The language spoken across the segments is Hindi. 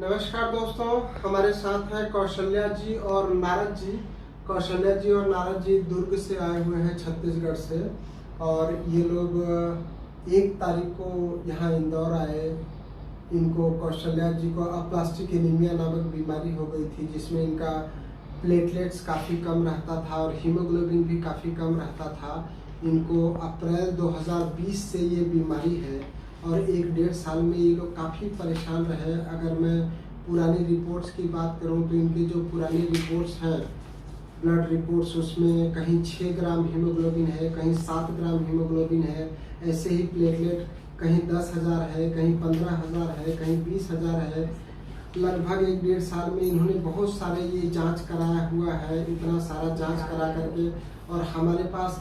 नमस्कार दोस्तों, हमारे साथ हैं कौशल्या जी और नारद जी। कौशल्या जी और नारद जी दुर्ग से आए हुए हैं, छत्तीसगढ़ से। और ये लोग 1 तारीख को यहाँ इंदौर आए। इनको कौशल्या जी को अप्लास्टिक एनीमिया नामक बीमारी हो गई थी, जिसमें इनका प्लेटलेट्स काफ़ी कम रहता था और हीमोग्लोबिन भी काफ़ी कम रहता था। इनको अप्रैल 2020 से ये बीमारी है और 1-1.5 साल में ये लोग काफ़ी परेशान रहे। अगर मैं पुरानी रिपोर्ट्स की बात करूं तो इनकी जो पुरानी रिपोर्ट्स हैं, ब्लड रिपोर्ट्स, उसमें कहीं 6 ग्राम हीमोग्लोबिन है, कहीं 7 ग्राम हीमोग्लोबिन है। ऐसे ही प्लेटलेट कहीं 10,000 है, कहीं 15,000 है, कहीं 20,000 है। लगभग 1-1.5 साल में इन्होंने बहुत सारे ये जांच कराया हुआ है। इतना सारा जांच करा करके और हमारे पास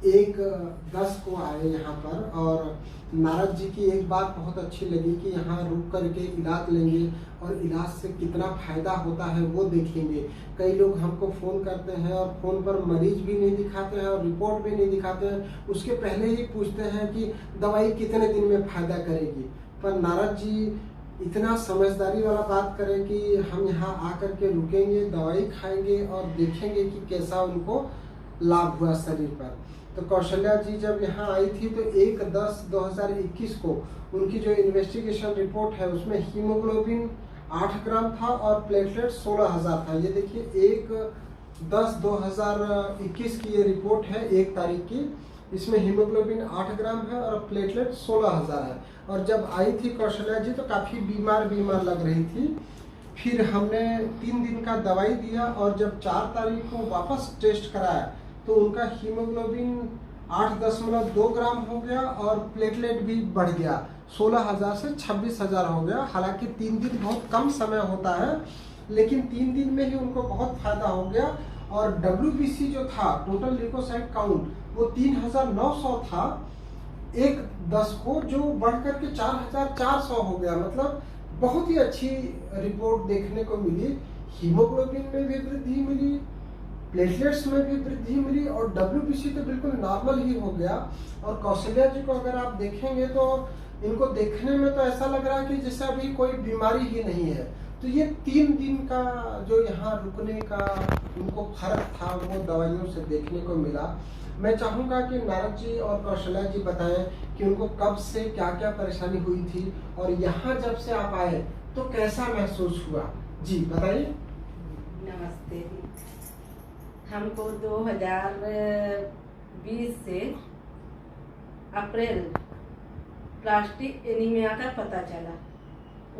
1-10 को आए यहाँ पर। और नारद जी की एक बात बहुत अच्छी लगी कि यहाँ रुक करके इलाज लेंगे और इलाज से कितना फायदा होता है वो देखेंगे। कई लोग हमको फ़ोन करते हैं और फ़ोन पर मरीज भी नहीं दिखाते हैं और रिपोर्ट भी नहीं दिखाते हैं, उसके पहले ही पूछते हैं कि दवाई कितने दिन में फ़ायदा करेगी। पर नारद जी इतना समझदारी वाला बात करें कि हम यहाँ आकर के रुकेंगे, दवाई खाएंगे और देखेंगे कि कैसा उनको लाभ हुआ शरीर पर। तो कौशल्या जी जब यहाँ आई थी तो 1/10/2021 को उनकी जो इन्वेस्टिगेशन रिपोर्ट है उसमें हीमोग्लोबिन 8 ग्राम था और प्लेटलेट 16,000 था। ये देखिए 1/10/2021 की ये रिपोर्ट है, 1 तारीख की। इसमें हीमोग्लोबिन 8 ग्राम है और प्लेटलेट 16,000 है। और जब आई थी कौशल्या जी तो काफ़ी बीमार लग रही थी। फिर हमने 3 दिन का दवाई दिया और जब 4 तारीख को वापस टेस्ट कराया तो उनका हीमोग्लोबिन 8.2 ग्राम हो गया और प्लेटलेट भी बढ़ गया, 16,000 से 26,000 हो गया। हालांकि 3 दिन बहुत कम समय होता है, लेकिन 3 दिन में ही उनको बहुत फायदा हो गया। और WBC जो था, टोटल ल्यूकोसाइट काउंट, वो 3,900 था 1/10 को, जो बढ़कर के 4,400 हो गया। मतलब बहुत ही अच्छी रिपोर्ट देखने को मिली। हीमोग्लोबिन में भी वृद्धि मिली, प्लेटलेट्स में भी वृद्धि मिली और WBC तो बिल्कुल नॉर्मल ही हो गया। और कौशल्या जी को अगर आप देखेंगे तो इनको देखने में तो ऐसा लग रहा है कि जैसे अभी कोई बीमारी ही नहीं है। तो ये 3 दिन का जो यहाँ रुकने का उनको फर्क था वो दवाइयों से देखने को मिला। मैं चाहूँगा कि नारद जी और कौशल्या जी बताएं कि उनको कब से क्या क्या परेशानी हुई थी और यहाँ जब से आप आए तो कैसा महसूस हुआ। जी बताइए। नमस्ते। हमको 2020 से अप्रैल प्लास्टिक एनीमिया का पता चला।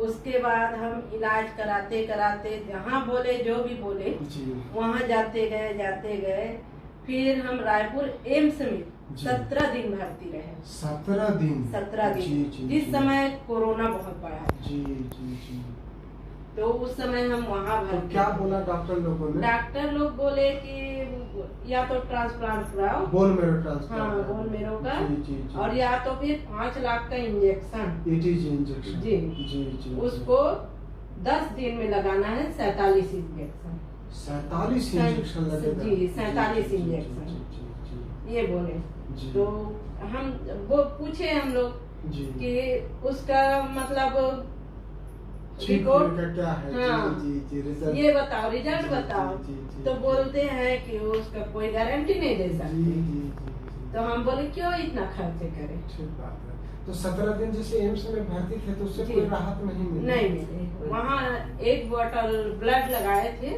उसके बाद हम इलाज कराते कराते जहाँ बोले, जो भी बोले, वहाँ जाते गए। फिर हम रायपुर एम्स में 17 दिन भर्ती रहे। 17 दिन। जिस समय कोरोना बहुत बढ़ा तो उस समय हम वहाँ भर्ती। तो क्या बोला डॉक्टर लोगों ने? डॉक्टर लोग बोले कि या तो ट्रांसप्लांट कराओ, बोन मेरो ट्रांसप्लांट। हाँ, बोन मेरो का। जी। और या तो फिर 5 लाख का इंजेक्शन। इंजेक्शन। जी। उसको 10 दिन में लगाना है, 47 इंजेक्शन। 47 इंजेक्शन लगेगा? जी, 47 इंजेक्शन ये बोले। तो हम वो पूछे हम लोग कि उसका मतलब रिपोर्ट क्या है? हाँ, रिजल्ट ये बताओ, रिजल्ट बताओ। तो बोलते हैं कि उसका कोई गारंटी नहीं दे सकते। तो हम बोले क्यों इतना खर्च करें। ठीक बात है। तो 17 दिन जैसे एम्स में भर्ती थे तो उससे कोई राहत नहीं मिली? नहीं मिली। वहाँ 1 बोतल ब्लड लगाए थे,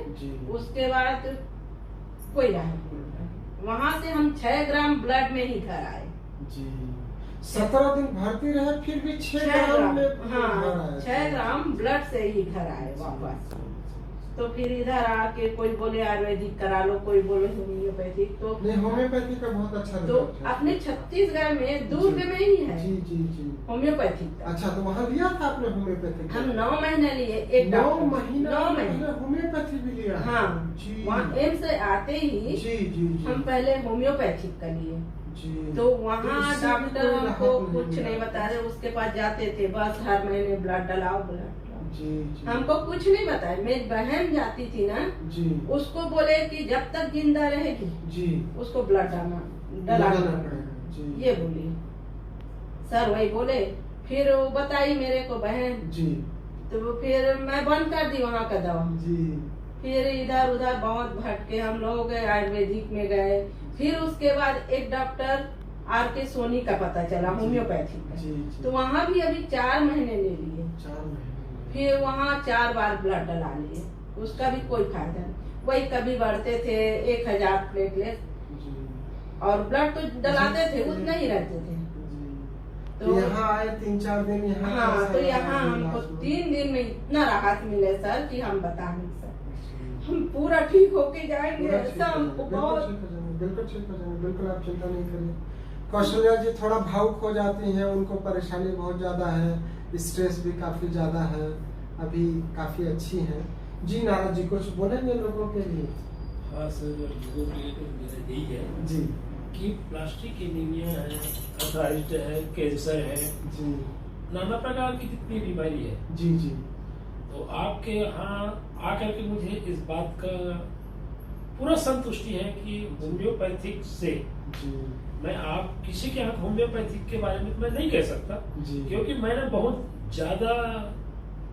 उसके बाद कोई राहत नहीं। वहाँ से हम 6 ग्राम ब्लड में ही घर आए। जी। 17 दिन भर्ती रहे फिर भी 6 ग्राम में? हाँ, 6 ग्राम ब्लड से ही घर आए वापस। तो फिर इधर आके कोई बोले आयुर्वेदिक करा लो, कोई बोले होम्योपैथिक। तो होम्योपैथिक का बहुत अच्छा तो अपने छत्तीसगढ़ में दुर्ग में ही है होम्योपैथिक। अच्छा, तो वहाँ लिया था आपने होम्योपैथिक? हम 9 महीने लिए। 9 महीने होम्योपैथी भी लिया? हाँ, वहाँ एम्स से आते ही हम पहले होम्योपैथिक का लिए। तो वहाँ डॉक्टर हमको कुछ नहीं बता रहे। उसके पास जाते थे, बस हर महीने ब्लड डलाओ, हमको कुछ नहीं बताया। मेरी बहन जाती थी ना, उसको बोले कि जब तक जिंदा रहेगी उसको ब्लड डलाना पड़ेगा, ये बोली। सर वही बोले। फिर वो बताई मेरे को बहन तो फिर मैं बंद कर दी वहाँ का दवा जी। फिर इधर उधर बहुत भटके हम लोग, गए आयुर्वेदिक में गए। फिर उसके बाद एक डॉक्टर RK सोनी का पता चला, होम्योपैथिक का। तो वहाँ भी अभी 4 महीने ले लिए, 4 महीने। फिर वहाँ 4 बार ब्लड डला लिए, उसका भी कोई फायदा नहीं। वही कभी बढ़ते थे 1000 प्लेटलेट और ब्लड तो डलाते थे, उतना ही रहते थे। तो यहाँ आए 3-4 दिन यहाँ। हाँ, तो यहाँ हमको 3 दिन में इतना राहत मिले सर कि हम बता नहीं सकते। हम पूरा ठीक होके जाएंगे, ऐसा हमको बहुत। बिल्कुल ठीक हो जाएंगे, बिल्कुल आप चिंता नहीं करिए। कौशल्या जी थोड़ा भावुक हो जाती हैं, उनको परेशानी बहुत ज्यादा है, स्ट्रेस भी काफी ज्यादा है, अभी काफी अच्छी हैं। जी नारद जी कुछ बोलेंगे लोगों के लिए? हाँ सर, लोगों के लिए तो मेरा यही है जी कि प्लास्टिक एनीमिया है, अर्थराइटिस है, कैंसर है जी, नाना प्रकार की जितनी बीमारी है जी जी, तो आपके यहाँ आकर के मुझे इस बात का पूरा संतुष्टि है कि होम्योपैथिक से जी मैं आप किसी के यहाँ होम्योपैथिक के बारे में मैं नहीं कह सकता जी, क्योंकि मैंने बहुत ज्यादा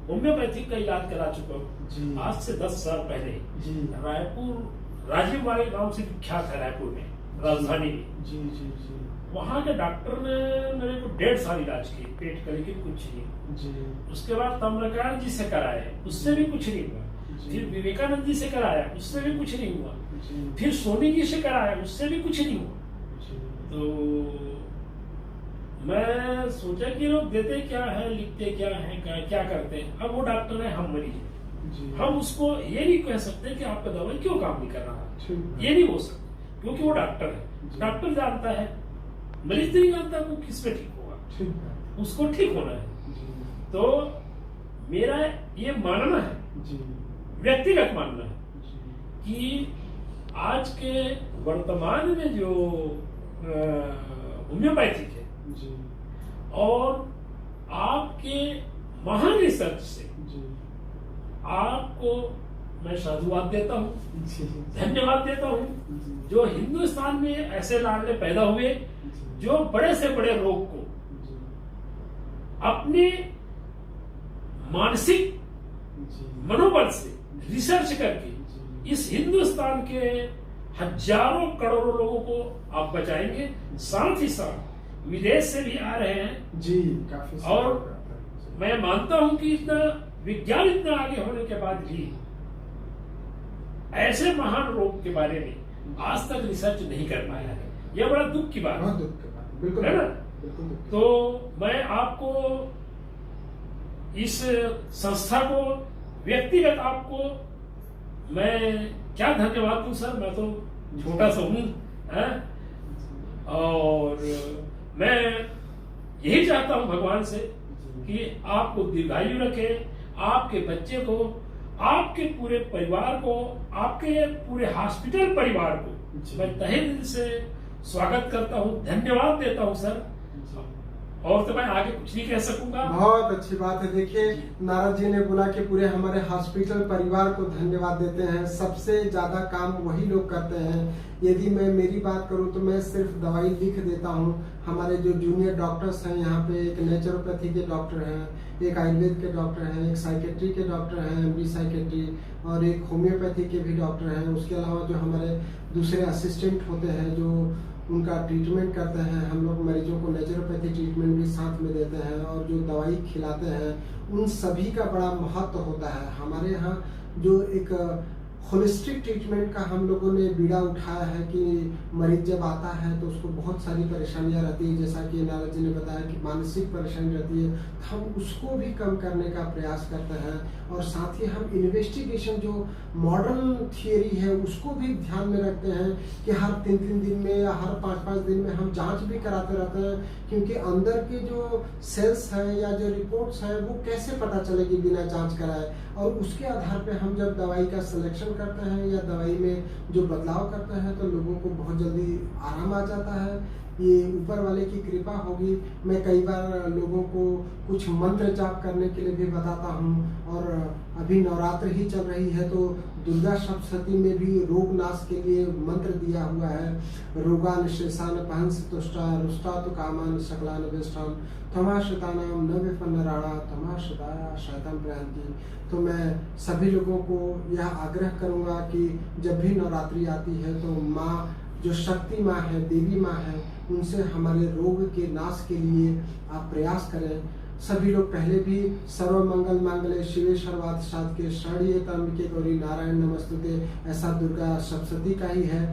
होम्योपैथिक का इलाज करा चुका जी। हूँ। आज से 10 साल पहले जी रायपुर राजीव बाई नाम से विख्यात है, रायपुर में, राजधानी में। जी जी जी वहाँ के डॉक्टर ने मेरे को 1.5 साल इलाज किए पेट का, लेकिन कुछ नहीं। जी। उसके बाद तम्रकार जी से कराए, उससे भी कुछ नहीं हुआ। फिर विवेकानंद जी से कराया, उससे भी कुछ नहीं हुआ। फिर सोनी जी से कराया, उससे भी कुछ नहीं हुआ। तो मैं सोचा कि लोग देते क्या है, लिखते क्या है, क्या करते हैं। अब वो डॉक्टर है, हम मरीज हैं, हम उसको ये नहीं कह सकते कि आपका दवाई क्यों काम नहीं कर रहा है, ये नहीं बोल सकते, क्योंकि वो डॉक्टर है। डॉक्टर जानता है, मरीज नहीं जानता वो किस पे ठीक होगा, उसको ठीक होना है। तो मेरा ये मानना है, व्यक्तिगत मानना है कि आज के वर्तमान में जो होम्योपैथिक है और आपके महान रिसर्च से आपको मैं साधुवाद देता हूँ, धन्यवाद देता हूँ, जो हिंदुस्तान में ऐसे लाडले पैदा हुए जो बड़े से बड़े रोग को अपने मानसिक मनोबल से रिसर्च करके इस हिंदुस्तान के हजारों करोड़ों लोगों को आप बचाएंगे। साथ ही साथ विदेश से भी आ रहे हैं जी, काफी। और मैं मानता हूं कि इतना विज्ञान इतना आगे होने के बाद भी ऐसे महान रोग के बारे में आज तक रिसर्च नहीं कर पाया है। यह बड़ा दुख की बात है, बिल्कुल है ना? बिल्कुल। तो मैं आपको इस संस्था को, व्यक्तिगत आपको मैं क्या धन्यवाद दूं सर, मैं तो छोटा सा हूं, और मैं यही चाहता हूं भगवान से कि आपको दीर्घायु रखे, आपके बच्चे को, आपके पूरे परिवार को, आपके पूरे हॉस्पिटल परिवार को मैं तहे दिल से स्वागत करता हूं, धन्यवाद देता हूं सर। और तो मैं आगे कुछ नहीं कह सकूंगा। बहुत अच्छी बात है। देखिए नारद जी ने बोला कि पूरे हमारे हॉस्पिटल परिवार को धन्यवाद देते हैं। सबसे ज्यादा काम वही लोग करते हैं। यदि मैं मेरी बात करूं तो मैं सिर्फ दवाई लिख देता हूं। हमारे जो जूनियर डॉक्टर्स हैं यहाँ पे, एक नेचुरोपैथी के डॉक्टर हैं, एक आयुर्वेद के डॉक्टर हैं, एक साइकेट्री के डॉक्टर हैं, MD साइकेट्री, और एक होम्योपैथी के भी डॉक्टर हैं। उसके अलावा जो हमारे दूसरे असिस्टेंट होते हैं जो उनका ट्रीटमेंट करते हैं, हम लोग मरीजों को नेचुरोपैथी ट्रीटमेंट भी साथ में देते हैं, और जो दवाई खिलाते हैं उन सभी का बड़ा महत्व होता है। हमारे यहाँ जो एक होलिस्टिक ट्रीटमेंट का हम लोगों ने बीड़ा उठाया है कि मरीज जब आता है तो उसको बहुत सारी परेशानियां रहती है, जैसा कि नारद जी ने बताया कि मानसिक परेशानी रहती है, हम उसको भी कम करने का प्रयास करते हैं। और साथ ही हम इन्वेस्टिगेशन जो मॉडर्न थियरी है उसको भी ध्यान में रखते हैं कि हर 3-3 दिन में या हर 5-5 दिन में हम जांच भी कराते रहते हैं, क्योंकि अंदर के जो सेल्स है या जो रिपोर्ट्स है वो कैसे पता चलेगी बिना जांच कराए। और उसके आधार पे हम जब दवाई का सिलेक्शन करते हैं या दवाई में जो बदलाव करते हैं तो लोगों को बहुत जल्दी आराम आ जाता है। ये ऊपर वाले की कृपा होगी। मैं कई बार लोगों को कुछ मंत्र जाप करने के लिए भी बताता हूँ, और अभी नवरात्र ही चल रही है तो दुर्गा सप्तशती में भी रोग नाश के लिए मंत्र दिया हुआ है। रोगान शेषान पहंस तुष्टा रुष्टा तो कामान सकलान वेष्टान तमाशतानाम न विपन्न राणा तमाशताया शैतान प्रयांति। तो मैं सभी लोगों को यह आग्रह करूंगा कि जब भी नवरात्रि आती है तो माँ जो शक्ति माँ है, देवी माँ है, उनसे हमारे रोग के नाश के लिए आप प्रयास करें। सभी लोग पहले भी सर्व मंगल मांगल्ये शिवे सर्वार्थ साधके शरण्ये त्र्यंबके गौरी नारायण नमस्तुते ऐसा दुर्गा सप्तशती का ही है।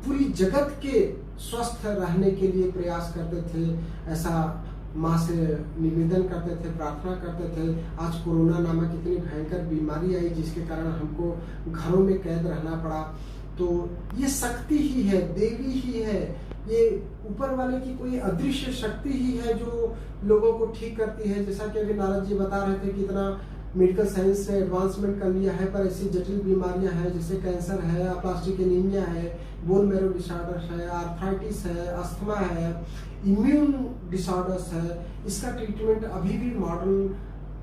पूरी जगत के स्वस्थ रहने के लिए प्रयास करते थे, ऐसा माँ से निवेदन करते थे, प्रार्थना करते थे। आज कोरोना नामक इतनी भयंकर बीमारी आई जिसके कारण हमको घरों में कैद रहना पड़ा। तो ये शक्ति ही है, देवी ही है, ये ऊपर वाले की कोई अदृश्य शक्ति ही है जो लोगों को ठीक करती है। जैसा कि अभी नारद जी बता रहे थे कितना मेडिकल साइंस से एडवांसमेंट कर लिया है, पर ऐसी जटिल बीमारियां हैं जैसे कैंसर है, प्लास्टिक एनीमिया है, बोन मैरो डिसऑर्डर्स है, आर्थराइटिस है, अस्थमा है, इम्यून डिसऑर्डर्स है, इसका ट्रीटमेंट अभी भी मॉडर्न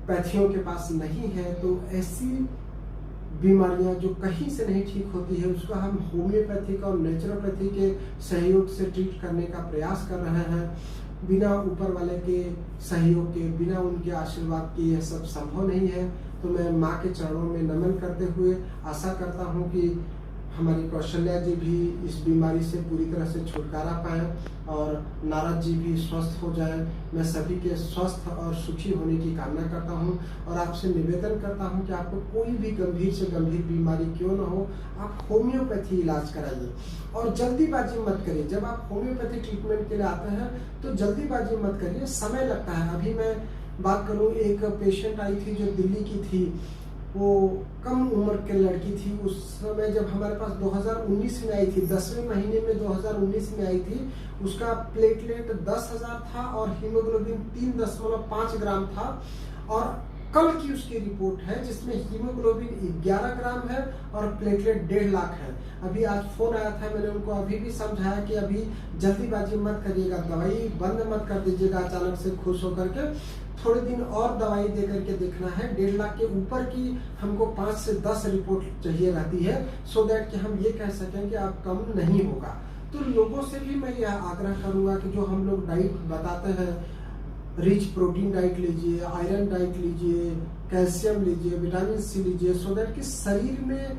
पैथियों के पास नहीं है। तो ऐसी बीमारियां जो कहीं से नहीं ठीक होती है उसको हम होम्योपैथिक और नेचुरोपैथी के सहयोग से ट्रीट करने का प्रयास कर रहे हैं। बिना ऊपर वाले के सहयोग के, बिना उनके आशीर्वाद के यह सब संभव नहीं है। तो मैं माँ के चरणों में नमन करते हुए आशा करता हूँ कि हमारी कौशल्या जी भी इस बीमारी से पूरी तरह से छुटकारा पाएं और नारद जी भी स्वस्थ हो जाएं। मैं सभी के स्वस्थ और सुखी होने की कामना करता हूं और आपसे निवेदन करता हूं कि आपको कोई भी गंभीर से गंभीर बीमारी क्यों ना हो, आप होम्योपैथी इलाज कराइए और जल्दीबाजी मत करिए। जब आप होम्योपैथी ट्रीटमेंट के लिए आते हैं तो जल्दीबाजी मत करिए, समय लगता है। अभी मैं बात करूँ, एक पेशेंट आई थी जो दिल्ली की थी, वो कम उम्र के लड़की थी। उस समय जब हमारे पास 2019 में आई थी, 10वें महीने में 2019 में आई थी, उसका प्लेटलेट 10,000 था और हीमोग्लोबिन 3.5 ग्राम था। और कल की उसकी रिपोर्ट है जिसमें हीमोग्लोबिन 11 ग्राम है और प्लेटलेट 1.5 लाख है। अभी आज फोन आया था, मैंने उनको अभी भी समझाया कि अभी जल्दीबाजी मत करिएगा, दवाई बंद मत कर दीजिएगा अचानक से खुश होकर के। थोड़े दिन और दवाई दे करके देखना है। 1.5 लाख के ऊपर की हमको 5 से 10 रिपोर्ट चाहिए रहती है, सो दैट कि हम ये कह सकें कि आप कम नहीं होगा। तो लोगों से भी मैं यह आग्रह करूंगा कि जो हम लोग डाइट बताते हैं, रिच प्रोटीन डाइट लीजिए, आयरन डाइट लीजिए, कैल्शियम लीजिए, विटामिन सी लीजिए, सो दैट कि शरीर में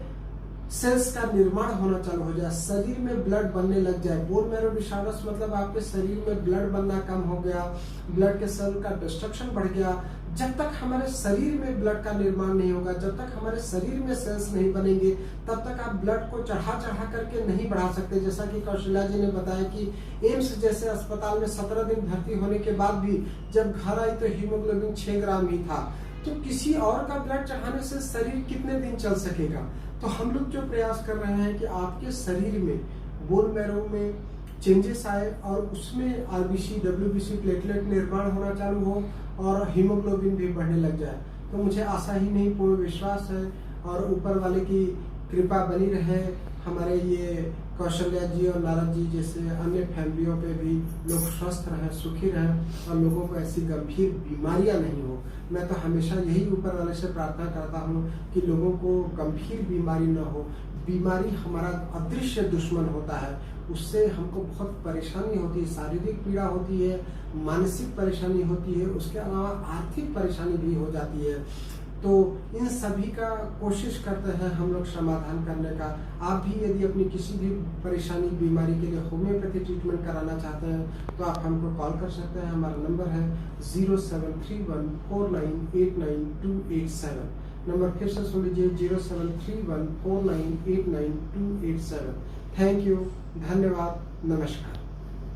सेल्स का निर्माण होना चालू हो जाए, शरीर में ब्लड बनने लग जाए। बोन मैरो डिसऑर्डर्स मतलब आपके शरीर में ब्लड बनना कम हो गया, ब्लड के सेल का डिस्ट्रक्शन बढ़ गया। जब तक हमारे शरीर में ब्लड का निर्माण नहीं होगा, जब तक हमारे शरीर में सेल्स नहीं बनेंगे, तब तक आप ब्लड को चढ़ा करके नहीं बढ़ा सकते। जैसा कि कौशल्या जी ने बताया कि एम्स जैसे अस्पताल में 17 दिन भर्ती होने के बाद भी जब घर आई तो हीमोग्लोबिन 6 ग्राम ही था। तो किसी और का ब्लड चढ़ाने से शरीर कितने दिन चल सकेगा? तो हम लोग जो प्रयास कर रहे हैं कि आपके शरीर में बोन मैरो में चेंजेस आए और उसमें आरबीसी, डब्ल्यूबीसी, प्लेटलेट निर्माण होना चालू हो और हीमोग्लोबिन भी बढ़ने लग जाए। तो मुझे आशा ही नहीं, पूर्ण विश्वास है और ऊपर वाले की कृपा बनी रहे। हमारे ये कौशल्या जी और नारद जी जैसे अन्य फैमिलियों पे भी लोग स्वस्थ रहें, सुखी रहें और लोगों को ऐसी गंभीर बीमारियां नहीं हो। मैं तो हमेशा यही ऊपर वाले से प्रार्थना करता हूं कि लोगों को गंभीर बीमारी न हो। बीमारी हमारा अदृश्य दुश्मन होता है, उससे हमको बहुत परेशानी होती है, शारीरिक पीड़ा होती है, मानसिक परेशानी होती है, उसके अलावा आर्थिक परेशानी भी हो जाती है। तो इन सभी का कोशिश करते हैं हम लोग समाधान करने का। आप भी यदि अपनी किसी भी परेशानी, बीमारी के लिए होम्योपैथी ट्रीटमेंट कराना चाहते हैं तो आप हमको कॉल कर सकते हैं। हमारा नंबर है 0731498987। नंबर फिर से सुन लीजिए, 0731498987। थैंक यू, धन्यवाद, नमस्कार।